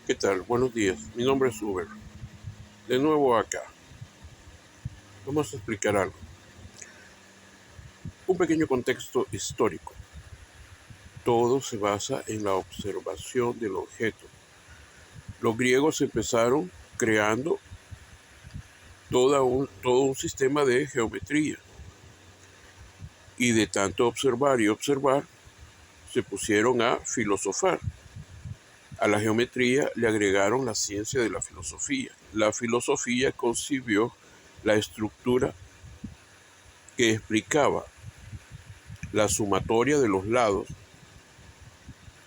¿Qué tal? Buenos días. Mi nombre es Uber. De nuevo acá. Vamos a explicar algo. Un pequeño contexto histórico. Todo se basa en la observación del objeto. Los griegos empezaron creando todo un sistema de geometría. Y de tanto observar y observar, se pusieron a filosofar. A la geometría le agregaron la ciencia de la filosofía. La filosofía concibió la estructura que explicaba la sumatoria de los lados,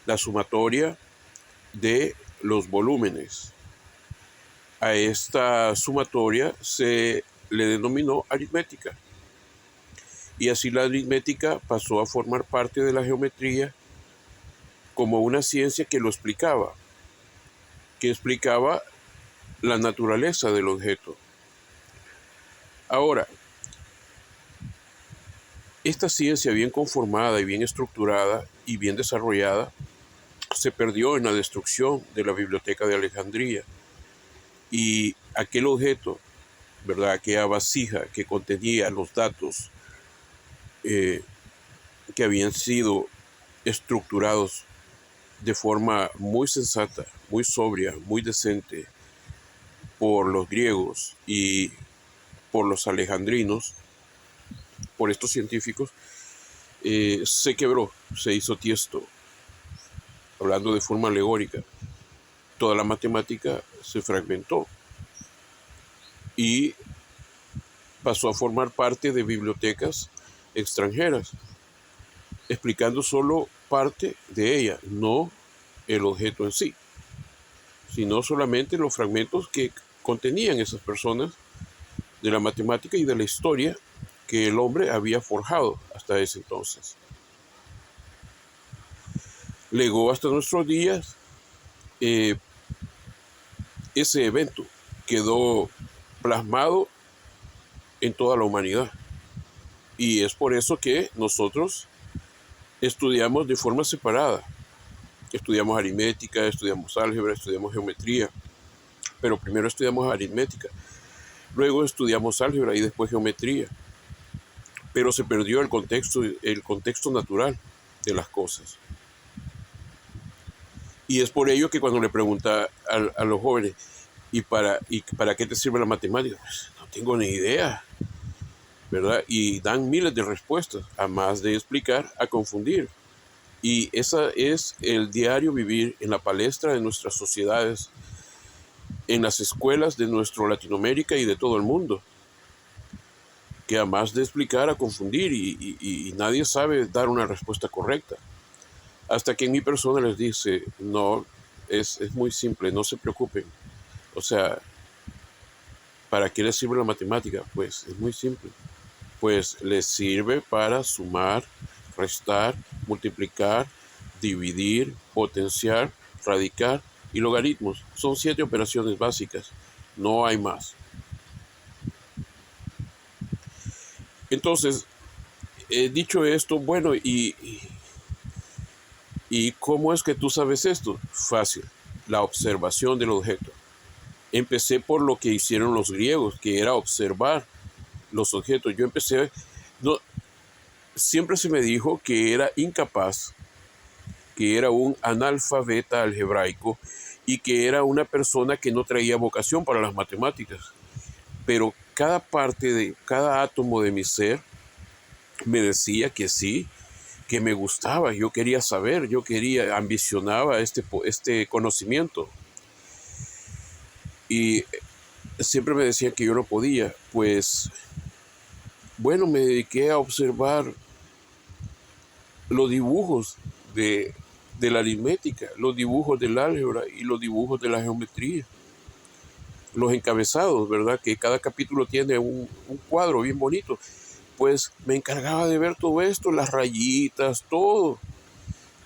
la sumatoria de los volúmenes. A esta sumatoria se le denominó aritmética. Y así la aritmética pasó a formar parte de la geometría como una ciencia que explicaba la naturaleza del objeto. Ahora, esta ciencia bien conformada y bien estructurada y bien desarrollada se perdió en la destrucción de la Biblioteca de Alejandría. Y aquel objeto, ¿verdad? Aquella vasija que contenía los datos que habían sido estructurados de forma muy sensata, muy sobria, muy decente por los griegos y por los alejandrinos, por estos científicos, se quebró, se hizo tiesto. Hablando de forma alegórica, toda la matemática se fragmentó y pasó a formar parte de bibliotecas extranjeras, explicando solo parte de ella, no el objeto en sí, sino solamente los fragmentos que contenían esas personas de la matemática y de la historia que el hombre había forjado hasta ese entonces. Legó hasta nuestros días ese evento, quedó plasmado en toda la humanidad. Y es por eso que nosotros estudiamos de forma separada. Estudiamos aritmética, estudiamos álgebra, estudiamos geometría, pero primero estudiamos aritmética, luego estudiamos álgebra y después geometría. Pero se perdió el contexto natural de las cosas. Y es por ello que cuando le pregunta a los jóvenes, ¿y para qué te sirve la matemática? Pues no tengo ni idea, ¿verdad? Y dan miles de respuestas, a más de explicar, a confundir. Y ese es el diario vivir en la palestra de nuestras sociedades, en las escuelas de nuestra Latinoamérica y de todo el mundo, que a más de explicar, a confundir y nadie sabe dar una respuesta correcta. Hasta que en mi persona les dice, no, es muy simple, no se preocupen. O sea, ¿para qué les sirve la matemática? Pues es muy simple. Pues les sirve para sumar, restar, multiplicar, dividir, potenciar, radicar y logaritmos. Son 7 operaciones básicas, no hay más. Entonces, dicho esto, bueno, ¿y cómo es que tú sabes esto? Fácil, la observación del objeto. Empecé por lo que hicieron los griegos, que era observar los objetos. Yo empecé, no, siempre se me dijo que era incapaz, que era un analfabeta algebraico y que era una persona que no traía vocación para las matemáticas. Pero cada átomo de mi ser me decía que sí, que me gustaba, yo quería saber, ambicionaba este conocimiento. Y siempre me decían que yo no podía. Pues bueno, me dediqué a observar los dibujos de la aritmética, los dibujos del álgebra y los dibujos de la geometría, los encabezados, ¿verdad? Que cada capítulo tiene un cuadro bien bonito. Pues me encargaba de ver todo esto, las rayitas, todo.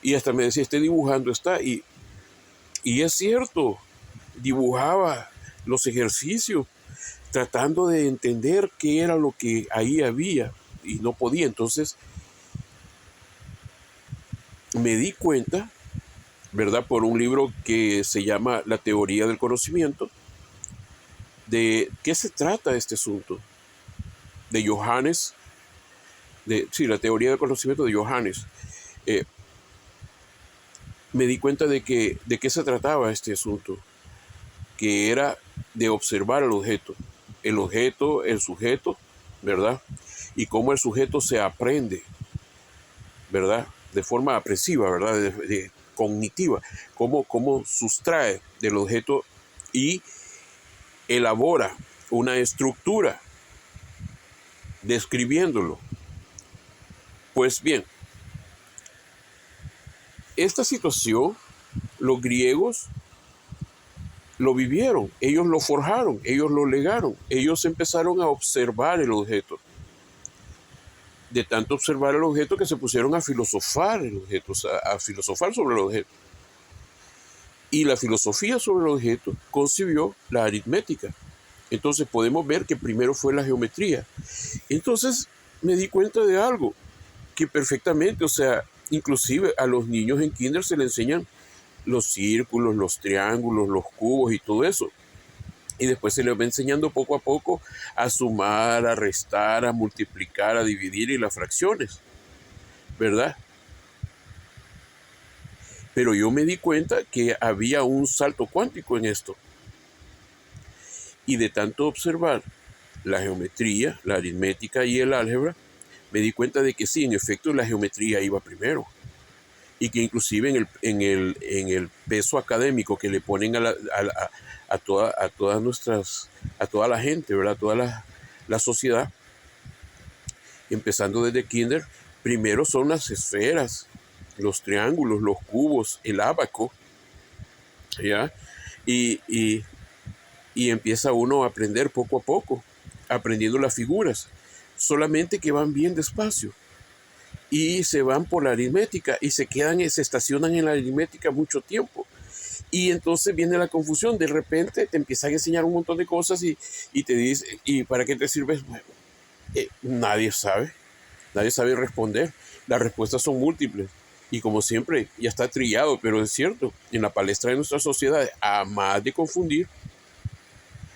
Y hasta me decía, esté dibujando, está. Y es cierto, dibujaba los ejercicios, tratando de entender qué era lo que ahí había y no podía. Entonces me di cuenta ¿verdad? Por un libro que se llama La teoría del conocimiento. ¿De qué se trata este asunto? De Johannes, sí, la teoría del conocimiento de Johannes. Eh, Me di cuenta de qué se trataba este asunto, que era de observar el sujeto, ¿verdad? Y cómo el sujeto se aprende, ¿verdad? De forma apresiva, ¿verdad? Cognitiva, cómo sustrae del objeto y elabora una estructura describiéndolo. Pues bien, esta situación los griegos lo vivieron, ellos lo forjaron, ellos lo legaron, ellos empezaron a observar el objeto. De tanto observar el objeto que se pusieron a filosofar el objeto, o sea, a filosofar sobre el objeto. Y la filosofía sobre el objeto concibió la aritmética. Entonces podemos ver que primero fue la geometría. Entonces me di cuenta de algo, que perfectamente, o sea, inclusive a los niños en kinder se les enseñan los círculos, los triángulos, los cubos y todo eso. Y después se les va enseñando poco a poco a sumar, a restar, a multiplicar, a dividir y las fracciones, ¿verdad? Pero yo me di cuenta que había un salto cuántico en esto. Y de tanto observar la geometría, la aritmética y el álgebra, me di cuenta de que sí, en efecto, la geometría iba primero. Y que inclusive en el peso académico que le ponen a toda la gente, ¿verdad? A toda la sociedad, empezando desde kinder, primero son las esferas, los triángulos, los cubos, el ábaco, ¿ya? Y empieza uno a aprender poco a poco, aprendiendo las figuras, solamente que van bien despacio. Y se van por la aritmética y se estacionan en la aritmética mucho tiempo. Y entonces viene la confusión, de repente te empiezan a enseñar un montón de cosas y te dice, ¿y para qué te sirve? Nadie sabe responder. Las respuestas son múltiples. Y como siempre, ya está trillado, pero es cierto, en la palestra de nuestra sociedad, a más de confundir,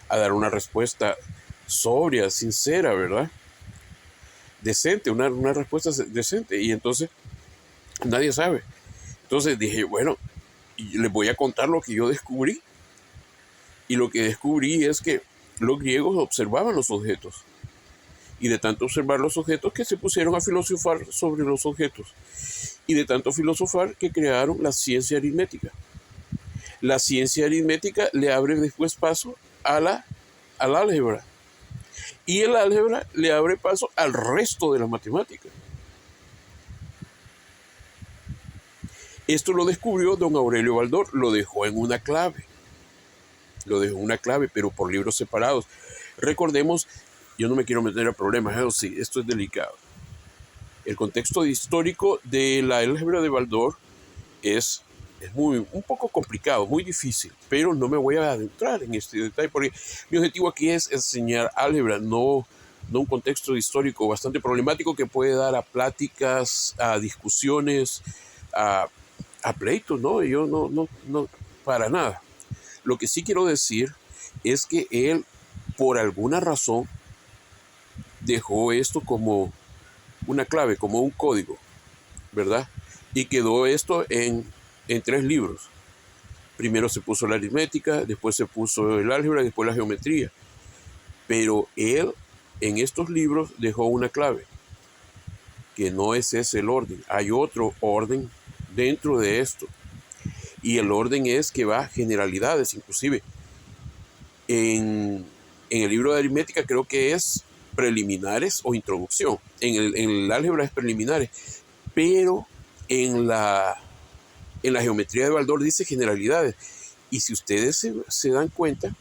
a dar una respuesta sobria, sincera, ¿verdad? Decente, una respuesta decente. Y entonces nadie sabe. Entonces dije, bueno, les voy a contar lo que yo descubrí. Y lo que descubrí es que los griegos observaban los objetos. Y de tanto observar los objetos que se pusieron a filosofar sobre los objetos. Y de tanto filosofar que crearon la ciencia aritmética. La ciencia aritmética le abre después paso al álgebra. Y el álgebra le abre paso al resto de la matemática. Esto lo descubrió don Aurelio Baldor, lo dejó en una clave. Pero por libros separados. Recordemos, yo no me quiero meter a problemas, sí, esto es delicado. El contexto histórico de la álgebra de Baldor es un poco complicado, muy difícil, pero no me voy a adentrar en este detalle porque mi objetivo aquí es enseñar álgebra, no un contexto histórico bastante problemático que puede dar a pláticas, a discusiones, a pleitos, ¿no? Yo no, para nada. Lo que sí quiero decir es que él, por alguna razón, dejó esto como una clave, como un código, ¿verdad? Y quedó esto en 3 libros. Primero se puso la aritmética, después se puso el álgebra, después la geometría. Pero él, en estos libros, dejó una clave, que no es ese el orden. Hay otro orden dentro de esto. Y el orden es que va a generalidades, inclusive. En el libro de aritmética creo que es preliminares o introducción. En el álgebra es preliminares. Pero en la geometría de Baldor dice generalidades. Y si ustedes se dan cuenta,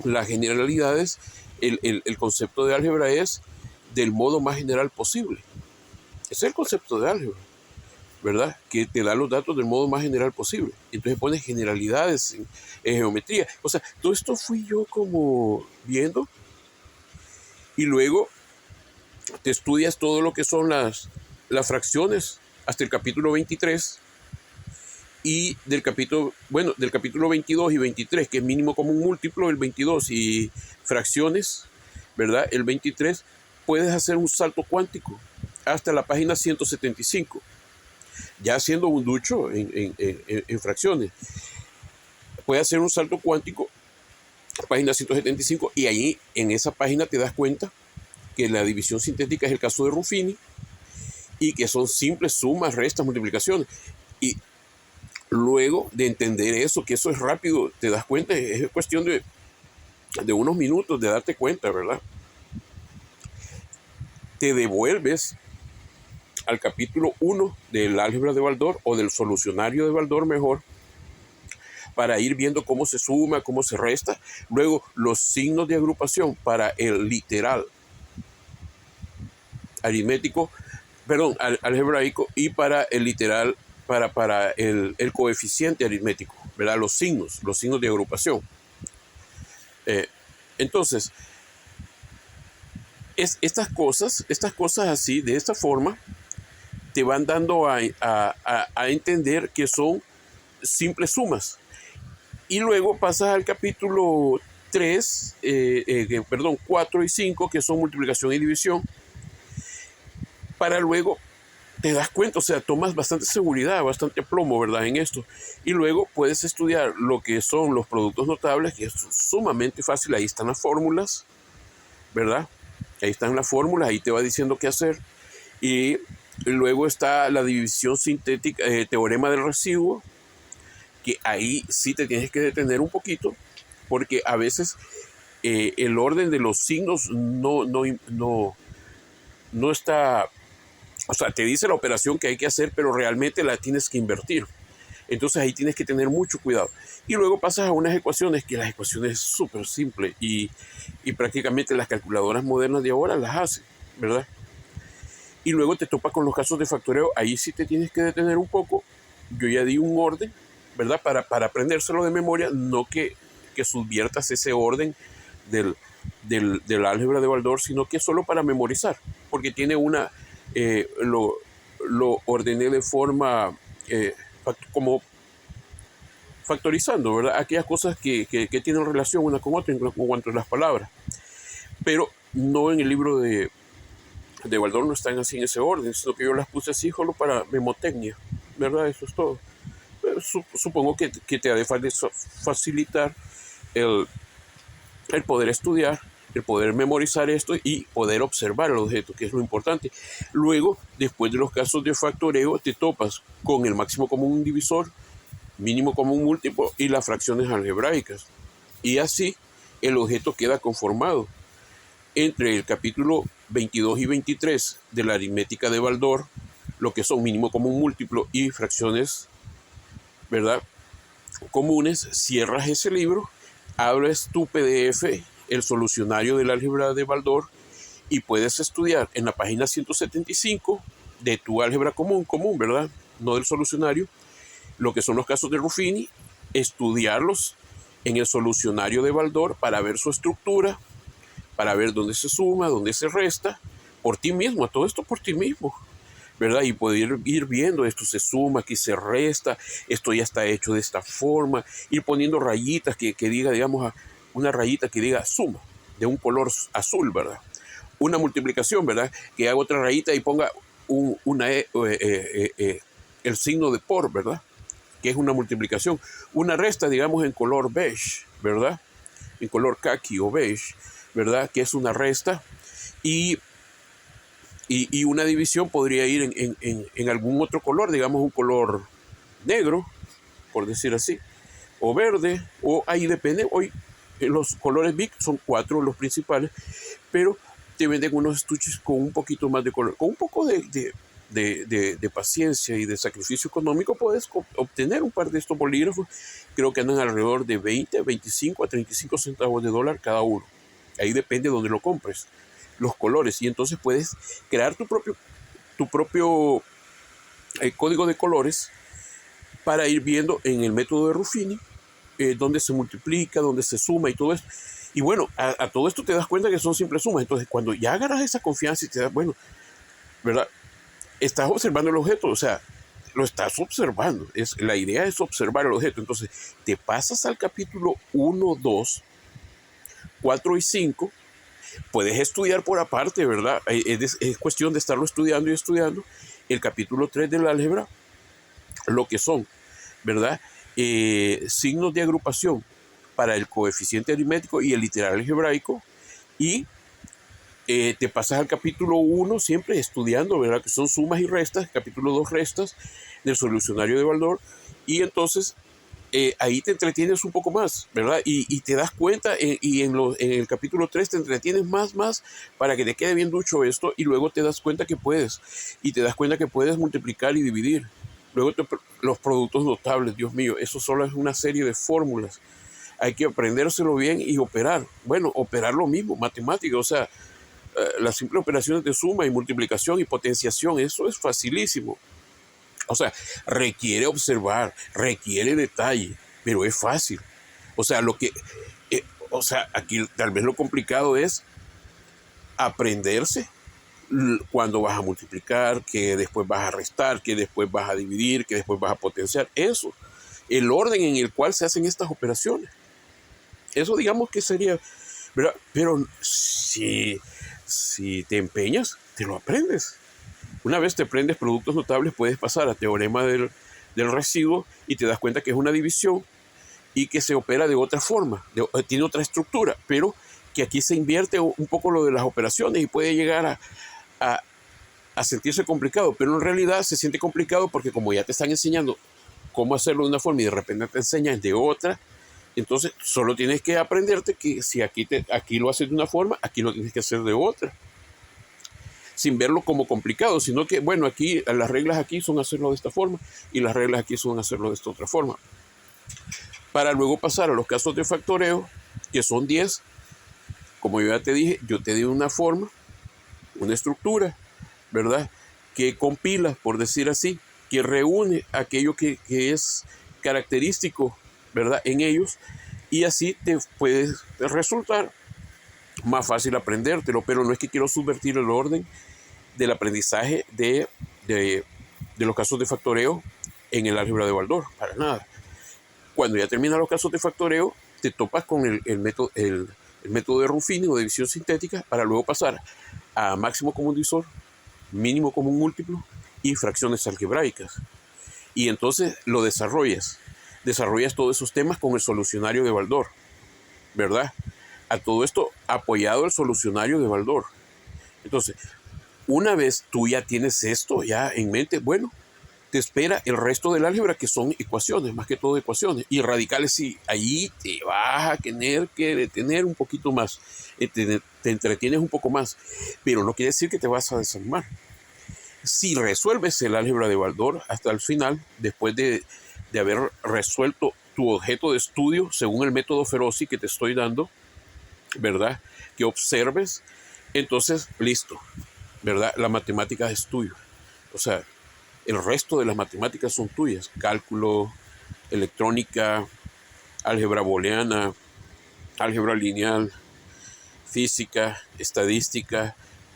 las generalidades, el concepto de álgebra es del modo más general posible. Ese es el concepto de álgebra, ¿verdad? Que te da los datos del modo más general posible. Entonces pones generalidades en geometría. O sea, todo esto fui yo como viendo. Y luego te estudias todo lo que son las fracciones hasta el capítulo 23. y del capítulo 22 y 23, que es mínimo común múltiplo, el 22, y fracciones, ¿verdad? El 23, puedes hacer un salto cuántico hasta la página 175, ya haciendo un ducho en fracciones. Puedes hacer un salto cuántico, página 175, y ahí en esa página te das cuenta que la división sintética es el caso de Ruffini y que son simples sumas, restas, multiplicaciones. Y luego de entender eso, que eso es rápido, te das cuenta, es cuestión de unos minutos de darte cuenta, ¿verdad? Te devuelves al capítulo 1 del álgebra de Baldor, o del solucionario de Baldor mejor, para ir viendo cómo se suma, cómo se resta. Luego los signos de agrupación para el literal aritmético, perdón, algebraico, y para el literal, para el coeficiente aritmético, ¿verdad? Los signos de agrupación. Entonces, estas cosas así, de esta forma, te van dando a entender que son simples sumas. Y luego pasas al capítulo 4 y 5, que son multiplicación y división, para luego te das cuenta, o sea, tomas bastante seguridad, bastante plomo, ¿verdad?, en esto. Y luego puedes estudiar lo que son los productos notables, que es sumamente fácil. Ahí están las fórmulas, ¿verdad? Ahí están las fórmulas, ahí te va diciendo qué hacer. Y luego está la división sintética, teorema del residuo, que ahí sí te tienes que detener un poquito, porque a veces el orden de los signos no está, o sea, te dice la operación que hay que hacer, pero realmente la tienes que invertir. Entonces ahí tienes que tener mucho cuidado. Y luego pasas a unas ecuaciones, que las ecuaciones es súper simple, y prácticamente las calculadoras modernas de ahora las hacen, ¿verdad? Y luego te topas con los casos de factoreo. Ahí sí te tienes que detener un poco. Yo ya di un orden, ¿verdad?, para aprendérselo de memoria, no que subviertas ese orden del álgebra de Baldor, sino que solo para memorizar, porque tiene lo ordené de forma como factorizando, ¿verdad?, aquellas cosas que tienen relación una con otra en cuanto a las palabras, pero no en el libro de Baldor, no están así en ese orden, sino que yo las puse así solo para memotecnia, ¿verdad? Eso es todo. Supongo que te ha de facilitar el poder estudiar, el poder memorizar esto y poder observar el objeto, que es lo importante. Luego, después de los casos de factoreo, te topas con el máximo común divisor, mínimo común múltiplo y las fracciones algebraicas. Y así el objeto queda conformado entre el capítulo 22 y 23 de la aritmética de Baldor, lo que son mínimo común múltiplo y fracciones, ¿verdad?, comunes. Cierras ese libro, abres tu PDF, el solucionario del álgebra de Baldor, y puedes estudiar en la página 175 de tu álgebra común, ¿verdad?, no del solucionario, lo que son los casos de Ruffini, estudiarlos en el solucionario de Baldor para ver su estructura, para ver dónde se suma, dónde se resta, por ti mismo, todo esto por ti mismo, ¿verdad? Y poder ir viendo, esto se suma, aquí se resta, esto ya está hecho de esta forma, ir poniendo rayitas que diga, digamos, una rayita que diga suma, de un color azul, ¿verdad? Una multiplicación, ¿verdad?, que haga otra rayita y ponga el signo de por, ¿verdad?, que es una multiplicación. Una resta, digamos, en color beige, ¿verdad?, en color caqui o beige, ¿verdad?, que es una resta. Y una división podría ir en algún otro color, digamos un color negro, por decir así, o verde, o ahí depende. Hoy los colores BIC son 4 los principales, pero te venden unos estuches con un poquito más de color, con un poco de paciencia y de sacrificio económico. Puedes obtener un par de estos bolígrafos. Creo que andan alrededor de 20, 25 a 35 centavos de dólar cada uno. Ahí depende de donde lo compres, los colores, y entonces puedes crear tu propio código de colores para ir viendo en el método de Ruffini dónde se multiplica, dónde se suma y todo esto. Y bueno, a todo esto te das cuenta que son simples sumas. Entonces, cuando ya agarras esa confianza y te das, bueno, ¿verdad?, estás observando el objeto, o sea, lo estás observando. La idea es observar el objeto. Entonces, te pasas al capítulo 1, 2, 4 y 5. Puedes estudiar por aparte, ¿verdad? Es cuestión de estarlo estudiando y estudiando. El capítulo 3 del álgebra, lo que son, ¿verdad? Signos de agrupación para el coeficiente aritmético y el literal algebraico. Y te pasas al capítulo 1 siempre estudiando, ¿verdad? Que son sumas y restas. Capítulo 2, restas del solucionario de Baldor. Y entonces ahí te entretienes un poco más, ¿verdad? Y te das cuenta, y en el capítulo 3 te entretienes más para que te quede bien ducho esto, y luego te das cuenta que puedes. Y te das cuenta que puedes multiplicar y dividir. Luego los productos notables, Dios mío, eso solo es una serie de fórmulas. Hay que aprendérselo bien y operar. Bueno, operar lo mismo, matemática, o sea, las simples operaciones de suma y multiplicación y potenciación, eso es facilísimo. O sea, requiere observar, requiere detalle, pero es fácil. O sea, aquí tal vez lo complicado es aprenderse cuando vas a multiplicar, que después vas a restar, que después vas a dividir, que después vas a potenciar. Eso, el orden en el cual se hacen estas operaciones. Eso digamos que sería, ¿verdad? Pero si te empeñas, te lo aprendes. Una vez te aprendes productos notables, puedes pasar a teorema del residuo y te das cuenta que es una división y que se opera de otra forma, tiene otra estructura, pero que aquí se invierte un poco lo de las operaciones y puede llegar a sentirse complicado, pero en realidad se siente complicado porque como ya te están enseñando cómo hacerlo de una forma y de repente te enseñan de otra, entonces solo tienes que aprenderte que si aquí lo haces de una forma, aquí lo tienes que hacer de otra, sin verlo como complicado, sino que, bueno, aquí las reglas aquí son hacerlo de esta forma y las reglas aquí son hacerlo de esta otra forma. Para luego pasar a los casos de factoreo, que son 10, como yo ya te dije, yo te di una forma, una estructura, ¿verdad? Que compila, por decir así, que reúne aquello que es característico, ¿verdad? En ellos, y así te puede resultar más fácil aprendértelo, pero no es que quiero subvertir el orden del aprendizaje de los casos de factoreo en el álgebra de Baldor, para nada. Cuando ya terminan los casos de factoreo, te topas con el método de Ruffini o de división sintética para luego pasar a máximo común divisor, mínimo común múltiplo y fracciones algebraicas. Y entonces lo desarrollas todos esos temas con el solucionario de Baldor, ¿verdad? A todo esto apoyado el solucionario de Baldor. Entonces, una vez tú ya tienes esto ya en mente, bueno, te espera el resto del álgebra, que son ecuaciones, más que todo ecuaciones. Y radicales, sí, ahí te vas a tener que detener un poquito más, te entretienes un poco más, pero no quiere decir que te vas a desanimar. Si resuelves el álgebra de Baldor hasta el final, después de haber resuelto tu objeto de estudio según el método Feroci que te estoy dando, ¿verdad? Que observes, entonces, listo, ¿verdad? La matemática es tuya. O sea, el resto de las matemáticas son tuyas. Cálculo, electrónica, álgebra booleana, álgebra lineal, física, estadística,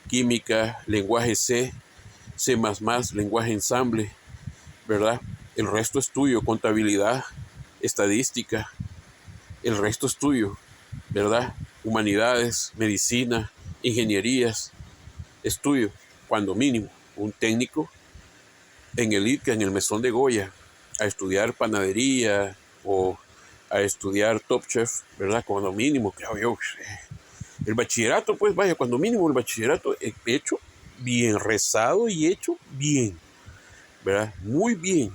química, lenguaje C, C++, lenguaje ensamble, ¿verdad? El resto es tuyo. Contabilidad, estadística, el resto es tuyo, ¿verdad? Humanidades, medicina, ingenierías, es tuyo, cuando mínimo. Un técnico en el ITCA, en el Mesón de Goya, a estudiar panadería o a estudiar Top Chef, ¿verdad? Cuando mínimo, claro, el bachillerato, pues vaya, cuando mínimo el bachillerato hecho bien, rezado y hecho bien, ¿verdad? Muy bien.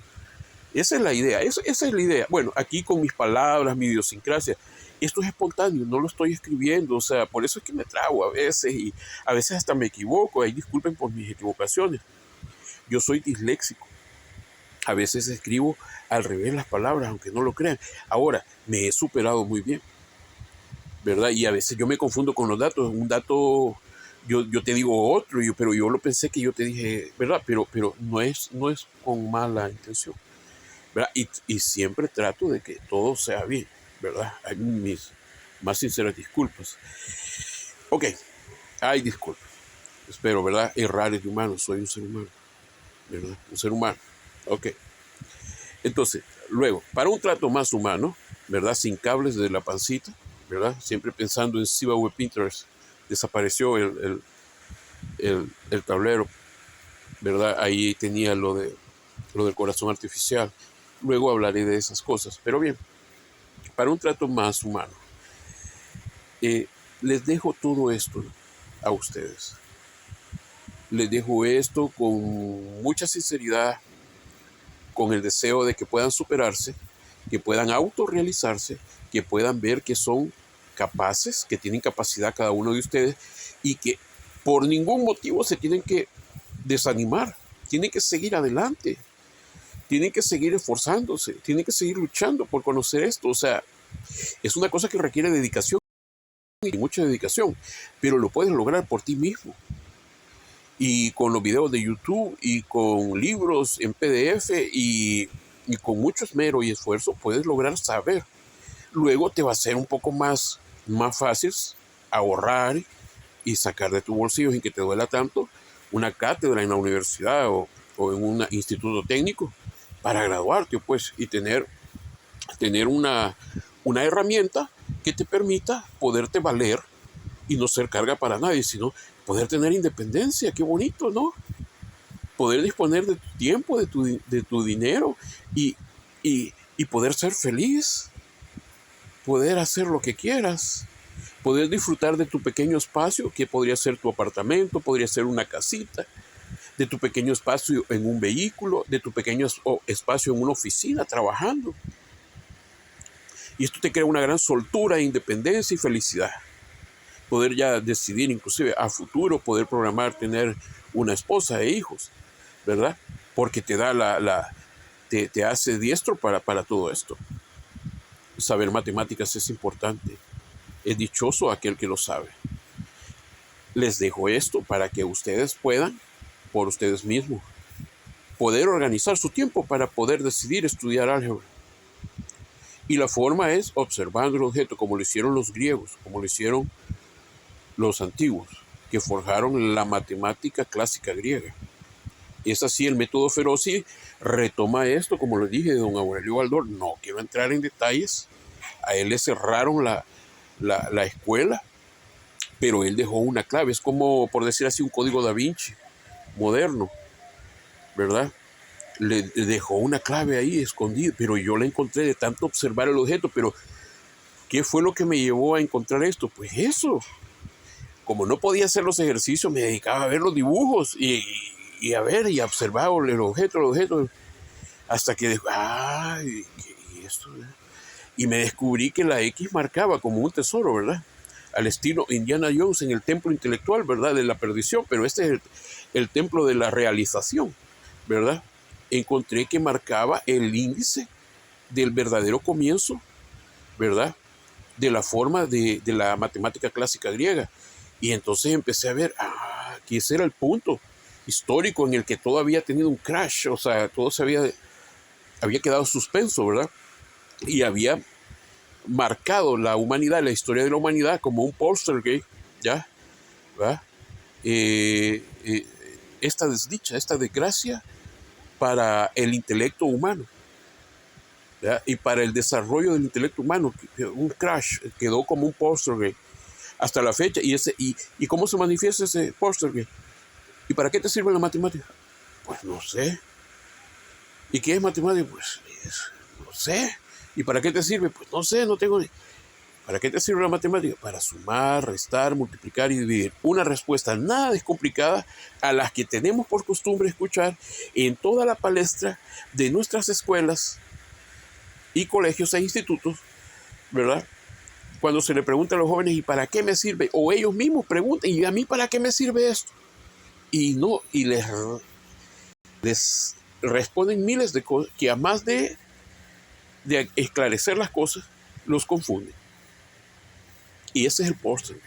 Esa es la idea, esa es la idea. Bueno, aquí con mis palabras, mi idiosincrasia, esto es espontáneo, no lo estoy escribiendo, o sea, por eso es que me trago a veces y a veces hasta me equivoco, ahí disculpen por mis equivocaciones. Yo soy disléxico, a veces escribo al revés las palabras, aunque no lo crean. Ahora, me he superado muy bien, ¿verdad? Y a veces yo me confundo con los datos, un dato, yo te digo otro, pero yo lo pensé que yo te dije, ¿verdad? Pero no es con mala intención, ¿verdad? Y siempre trato de que todo sea bien, ¿verdad? Hay mis más sinceras disculpas. Ok, hay disculpas. Espero, ¿verdad? Errar es de humano, soy un ser humano, ¿verdad? Un ser humano. Ok. Entonces, luego, para un trato más humano, ¿verdad? Sin cables de la pancita, ¿verdad? Siempre pensando en Sibaway Pinterest, desapareció el tablero, ¿verdad? Ahí tenía lo del corazón artificial. Luego hablaré de esas cosas. Pero bien, para un trato más humano, eh, les dejo todo esto a ustedes. Les dejo esto con mucha sinceridad, con el deseo de que puedan superarse, que puedan autorrealizarse, que puedan ver que son capaces, que tienen capacidad cada uno de ustedes y que por ningún motivo se tienen que desanimar, tienen que seguir adelante, tienen que seguir esforzándose, tienen que seguir luchando por conocer esto. O sea, es una cosa que requiere dedicación y mucha dedicación, pero lo puedes lograr por ti mismo. Y con los videos de YouTube y con libros en PDF y con mucho esmero y esfuerzo puedes lograr saber. Luego te va a ser un poco más fácil ahorrar y sacar de tu bolsillo sin que te duela tanto una cátedra en la universidad o en un instituto técnico para graduarte, pues, y tener una herramienta que te permita poderte valer y no ser carga para nadie, sino poder tener independencia. Qué bonito, ¿no? Poder disponer de tu tiempo, de tu dinero y poder ser feliz, poder hacer lo que quieras, poder disfrutar de tu pequeño espacio, que podría ser tu apartamento, podría ser una casita, de tu pequeño espacio en un vehículo, de tu pequeño espacio en una oficina trabajando. Y esto te crea una gran soltura, independencia y felicidad. Poder ya decidir inclusive a futuro, poder programar tener una esposa e hijos, ¿verdad? Porque te da te hace diestro para todo esto. Saber matemáticas es importante. Es dichoso aquel que lo sabe. Les dejo esto para que ustedes puedan, por ustedes mismos, poder organizar su tiempo para poder decidir estudiar álgebra. Y la forma es observando el objeto, como lo hicieron los griegos, como lo hicieron los antiguos, que forjaron la matemática clásica griega. Es así, el método Ferozzi retoma esto, como lo dije, de don Aurelio Baldor. No quiero entrar en detalles. A él le cerraron la escuela, pero él dejó una clave. Es como, por decir así, un código da Vinci moderno, ¿verdad? Le dejó una clave ahí escondida, pero yo la encontré de tanto observar el objeto. Pero ¿qué fue lo que me llevó a encontrar esto? Pues eso. Como no podía hacer los ejercicios, me dedicaba a ver los dibujos y a ver y a observar el objeto, hasta que ay, ¿qué esto? Y me descubrí que la X marcaba como un tesoro, ¿verdad? Al estilo Indiana Jones en el templo intelectual, ¿verdad? De la perdición, pero este es el templo de la realización, ¿verdad? Encontré que marcaba el índice del verdadero comienzo, ¿verdad? De la forma de la matemática clásica griega. Y entonces empecé a ver, que ese era el punto histórico en el que todo había tenido un crash, o sea, todo había quedado suspenso, ¿verdad? Y había marcado la humanidad, la historia de la humanidad como un poltergeist, ¿ya? ¿verdad? Esta desdicha, esta desgracia para el intelecto humano, ¿ya? Y para el desarrollo del intelecto humano, un crash, quedó como un poltergeist hasta la fecha. ¿Y cómo se manifiesta ese poltergeist? ¿Y para qué te sirve la matemática? Pues no sé. ¿Y qué es matemática? Pues no sé. ¿Y para qué te sirve? Pues no sé, no tengo ni... ¿Para qué te sirve la matemática? Para sumar, restar, multiplicar y dividir. Una respuesta nada descomplicada a las que tenemos por costumbre escuchar en toda la palestra de nuestras escuelas y colegios e institutos, ¿verdad? Cuando se le pregunta a los jóvenes, ¿y para qué me sirve? O ellos mismos preguntan, ¿y a mí para qué me sirve esto? Y no, y les responden miles de cosas que, además de esclarecer las cosas, los confunden. Y ese es el postre.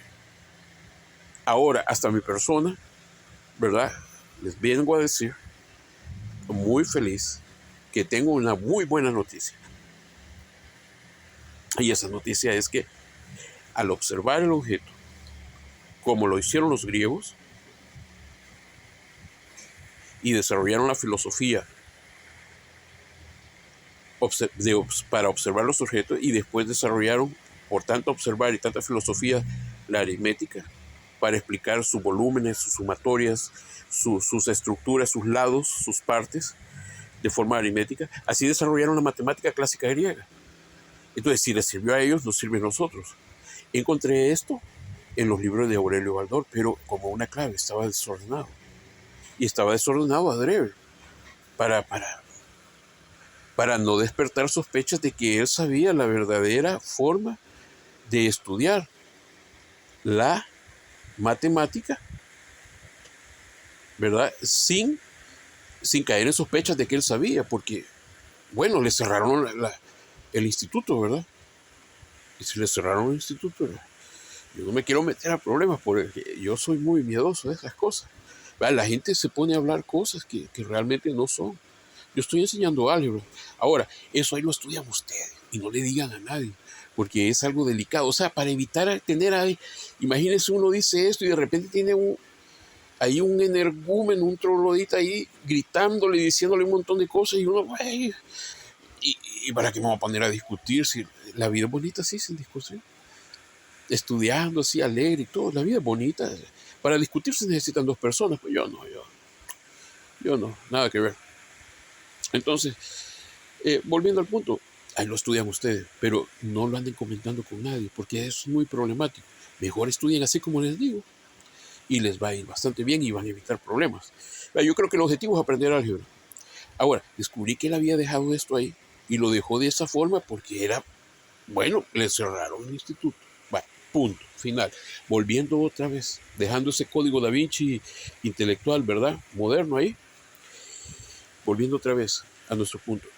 Ahora, hasta mi persona, ¿verdad? Les vengo a decir, muy feliz, que tengo una muy buena noticia. Y esa noticia es que al observar el objeto, como lo hicieron los griegos, y desarrollaron la filosofía para observar los objetos, y después desarrollaron, por tanto observar y tanta filosofía, la aritmética para explicar sus volúmenes, sus sumatorias, sus estructuras, sus lados, sus partes, de forma aritmética. Así desarrollaron la matemática clásica griega. Entonces, si les sirvió a ellos, nos sirve a nosotros. Encontré esto en los libros de Aurelio Baldor, pero como una clave, estaba desordenado. Y estaba desordenado adrede, para no despertar sospechas de que él sabía la verdadera forma de estudiar la matemática, ¿verdad? Sin caer en sospechas de que él sabía, porque, bueno, le cerraron el instituto, ¿verdad? Y si le cerraron el instituto, yo no me quiero meter a problemas porque yo soy muy miedoso de esas cosas. La gente se pone a hablar cosas que realmente no son. Yo estoy enseñando álgebra. Ahora, eso ahí lo estudian ustedes y no le digan a nadie, porque es algo delicado. O sea, para evitar tener ahí, imagínense, uno dice esto y de repente tiene hay un energúmeno, un troglodita ahí gritándole y diciéndole un montón de cosas, y uno, ¿y para qué me voy a poner a discutir si la vida es bonita así, sin discusión? Estudiando así, alegre y todo, la vida es bonita. Para discutir se necesitan dos personas, pues yo no, nada que ver. Entonces, volviendo al punto, ahí lo estudian ustedes, pero no lo anden comentando con nadie, porque es muy problemático. Mejor estudien así como les digo, y les va a ir bastante bien y van a evitar problemas. Yo creo que el objetivo es aprender álgebra. Ahora, descubrí que él había dejado esto ahí, y lo dejó de esa forma porque era, bueno, le cerraron el instituto. Bueno, punto, final. Volviendo otra vez, dejando ese código da Vinci intelectual, ¿verdad? Moderno ahí. Volviendo otra vez a nuestro punto.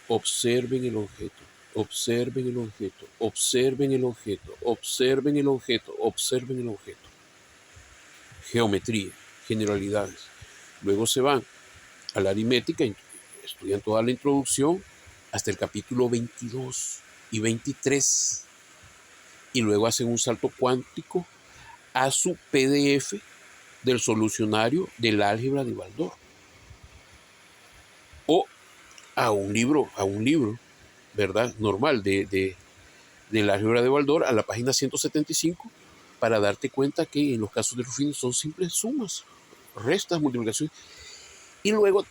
Observen el objeto, observen el objeto, observen el objeto, observen el objeto, observen el objeto. Geometría, generalidades. Luego se van a la aritmética, estudian toda la introducción hasta el capítulo 22 y 23. Y luego hacen un salto cuántico a su PDF del solucionario del álgebra de Baldor. O a un libro, ¿verdad? Normal del álgebra de Baldor, a la página 175, para darte cuenta que en los casos de Rufino son simples sumas, restas, multiplicaciones. Y luego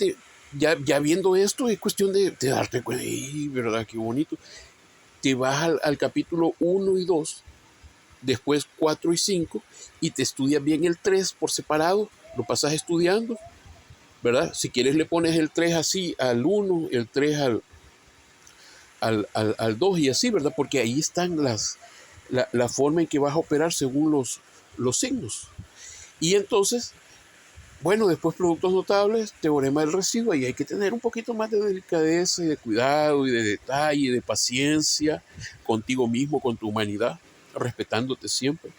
ya viendo esto, es cuestión de darte cuenta, ¿verdad? Qué bonito. Te vas al capítulo 1 y 2, después 4 y 5, y te estudias bien el 3 por separado, lo pasas estudiando, ¿verdad? Si quieres le pones el 3 así al 1, el 3 al 2 y así, ¿verdad? Porque ahí están la forma en que vas a operar según los signos. Y entonces, bueno, después productos notables, teorema del residuo, y hay que tener un poquito más de delicadeza y de cuidado y de detalle y de paciencia contigo mismo, con tu humanidad, respetándote siempre.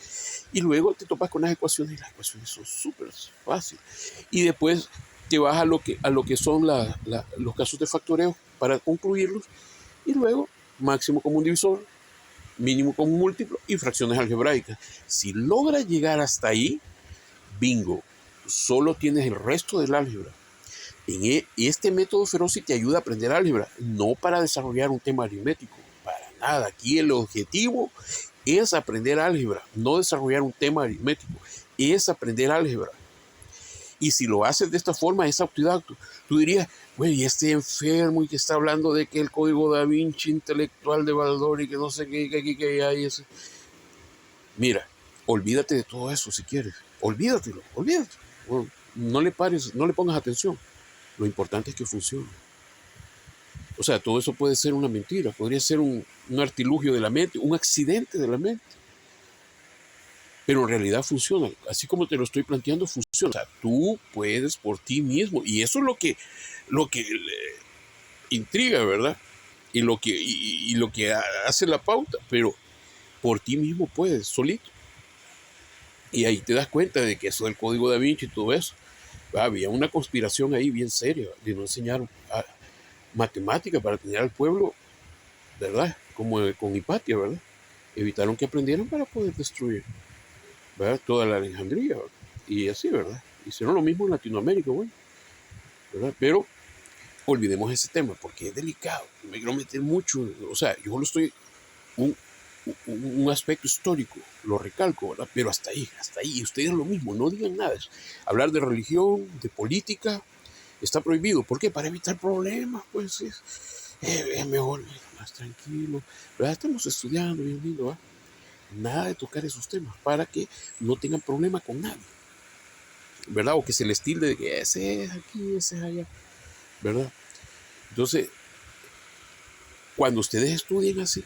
Y luego te topas con las ecuaciones, y las ecuaciones son súper fáciles. Y después te vas a lo que son los casos de factoreo para concluirlos, y luego máximo común divisor, mínimo común múltiplo y fracciones algebraicas. Si logras llegar hasta ahí, bingo, solo tienes el resto del álgebra. Este método Feroci te ayuda a aprender álgebra, no para desarrollar un tema aritmético, para nada. Aquí el objetivo es aprender álgebra, no desarrollar un tema aritmético, es aprender álgebra. Y si lo haces de esta forma, es autodidacto. Tú dirías, güey, y este enfermo y que está hablando de que el código da Vinci intelectual de Baldor y que no sé qué hay ese. Mira, olvídate de todo eso si quieres. Olvídate. Bueno, no le pongas atención. Lo importante es que funcione. O sea, todo eso puede ser una mentira, podría ser un artilugio de la mente, un accidente de la mente. Pero en realidad funciona. Así como te lo estoy planteando, funciona. O sea, tú puedes por ti mismo. Y eso es lo que intriga, ¿verdad? Y lo que hace la pauta. Pero por ti mismo puedes, solito. Y ahí te das cuenta de que eso del código da Vinci y todo eso. Había una conspiración ahí bien seria de no enseñar matemática para tener al pueblo, ¿verdad? Como con Hipatia, ¿verdad? Evitaron que aprendieran para poder destruir, ¿verdad? Toda la Alejandría, ¿verdad? Y así, ¿verdad? Hicieron lo mismo en Latinoamérica, bueno, ¿verdad? Pero olvidemos ese tema porque es delicado. Me quiero meter mucho, o sea, yo solo estoy un, un aspecto histórico, lo recalco, ¿verdad? Pero hasta ahí, ustedes lo mismo, no digan nada. Hablar de religión, de política, está prohibido. ¿Por qué? Para evitar problemas, pues es mejor, más tranquilo, ¿verdad? Estamos estudiando, bien lindo, ¿verdad? Nada de tocar esos temas para que no tengan problema con nadie, ¿verdad? O que se les tilde de que ese es aquí, ese es allá, ¿verdad? Entonces, cuando ustedes estudien así,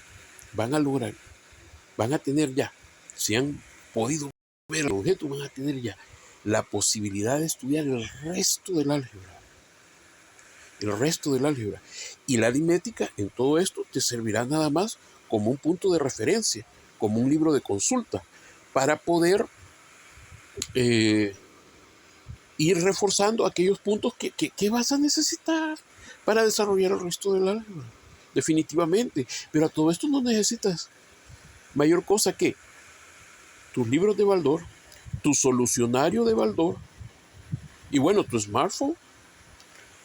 van a lograr, van a tener ya, si han podido ver el objeto, van a tener ya la posibilidad de estudiar el resto del álgebra. El resto del álgebra. Y la aritmética en todo esto te servirá nada más como un punto de referencia, como un libro de consulta, para poder ir reforzando aquellos puntos que vas a necesitar para desarrollar el resto del álgebra. Definitivamente. Pero a todo esto no necesitas mayor cosa que tus libros de Baldor, tu solucionario de Baldor, y bueno, tu smartphone,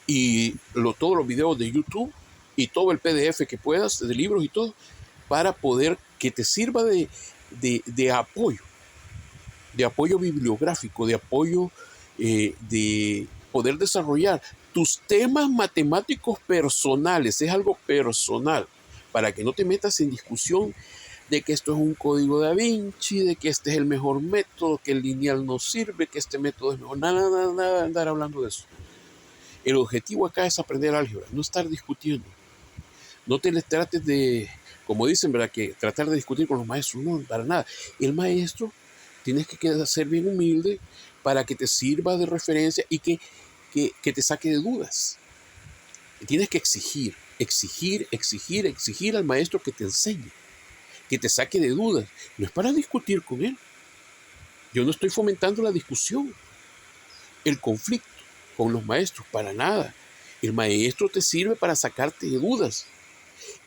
y todos los videos de YouTube, y todo el PDF que puedas, de libros y todo, para poder que te sirva de apoyo bibliográfico, de apoyo de poder desarrollar tus temas matemáticos personales. Es algo personal, para que no te metas en discusión de que esto es un código Da Vinci, de que este es el mejor método, que el lineal no sirve, que este método es mejor. Nada de andar hablando de eso. El objetivo acá es aprender álgebra, no estar discutiendo. No te les trates de, como dicen, ¿verdad?, que tratar de discutir con los maestros. No, para nada. El maestro tienes que ser bien humilde para que te sirva de referencia y que te saque de dudas. Tienes que exigir al maestro que te enseñe, que te saque de dudas. No es para discutir con él. Yo no estoy fomentando la discusión, el conflicto con los maestros, para nada. El maestro te sirve para sacarte de dudas.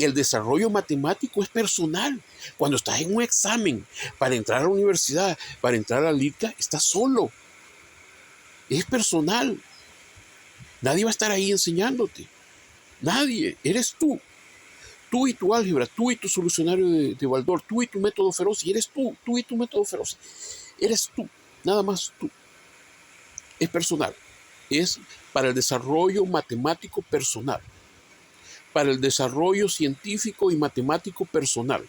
El desarrollo matemático es personal. Cuando estás en un examen para entrar a la universidad, para entrar a la LICA, estás solo. Es personal. Nadie va a estar ahí enseñándote. Nadie. Eres tú. Tú y tu álgebra, tú y tu solucionario de Baldor, tú y tu método feroz. Y eres tú y tu método feroz. Eres tú. Nada más tú. Es personal. Es para el desarrollo matemático personal. Para el desarrollo científico y matemático personal.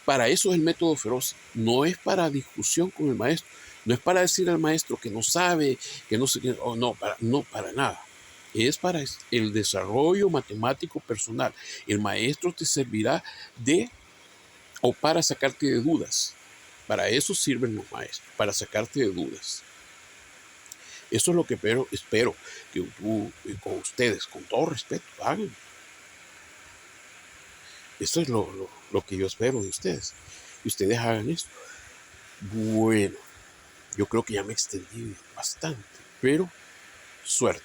Para eso es el método feroz. No es para discusión con el maestro. No es para decir al maestro que no sabe, que no sé qué. Oh, no, para nada. Es para el desarrollo matemático personal. El maestro te servirá para sacarte de dudas. Para eso sirven los maestros, para sacarte de dudas. Eso es lo que espero que tú, con ustedes, con todo respeto, hagan. Eso es lo que yo espero de ustedes. Y ustedes hagan esto. Bueno, yo creo que ya me extendí bastante, pero suerte.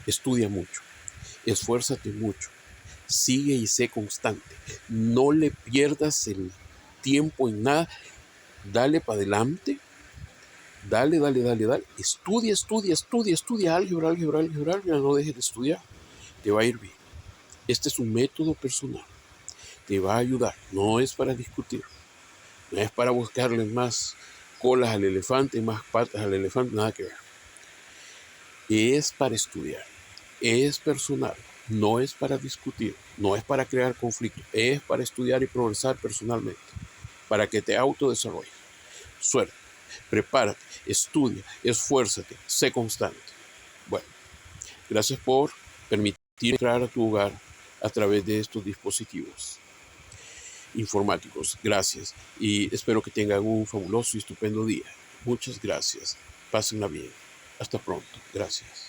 Estudia mucho, esfuérzate mucho, sigue y sé constante. No le pierdas el tiempo en nada. Dale para adelante. Dale. Estudia álgebra. No dejes de estudiar. Te va a ir bien. Este es un método personal. Te va a ayudar. No es para discutir. No es para buscarle más colas al elefante, más patas al elefante. Nada que ver. Es para estudiar. Es personal. No es para discutir. No es para crear conflicto. Es para estudiar y progresar personalmente. Para que te autodesarrolles. Suerte. Prepárate, estudia, esfuérzate, sé constante. Bueno, gracias por permitir entrar a tu hogar a través de estos dispositivos informáticos. Gracias y espero que tengan un fabuloso y estupendo día. Muchas gracias. Pásenla bien. Hasta pronto. Gracias.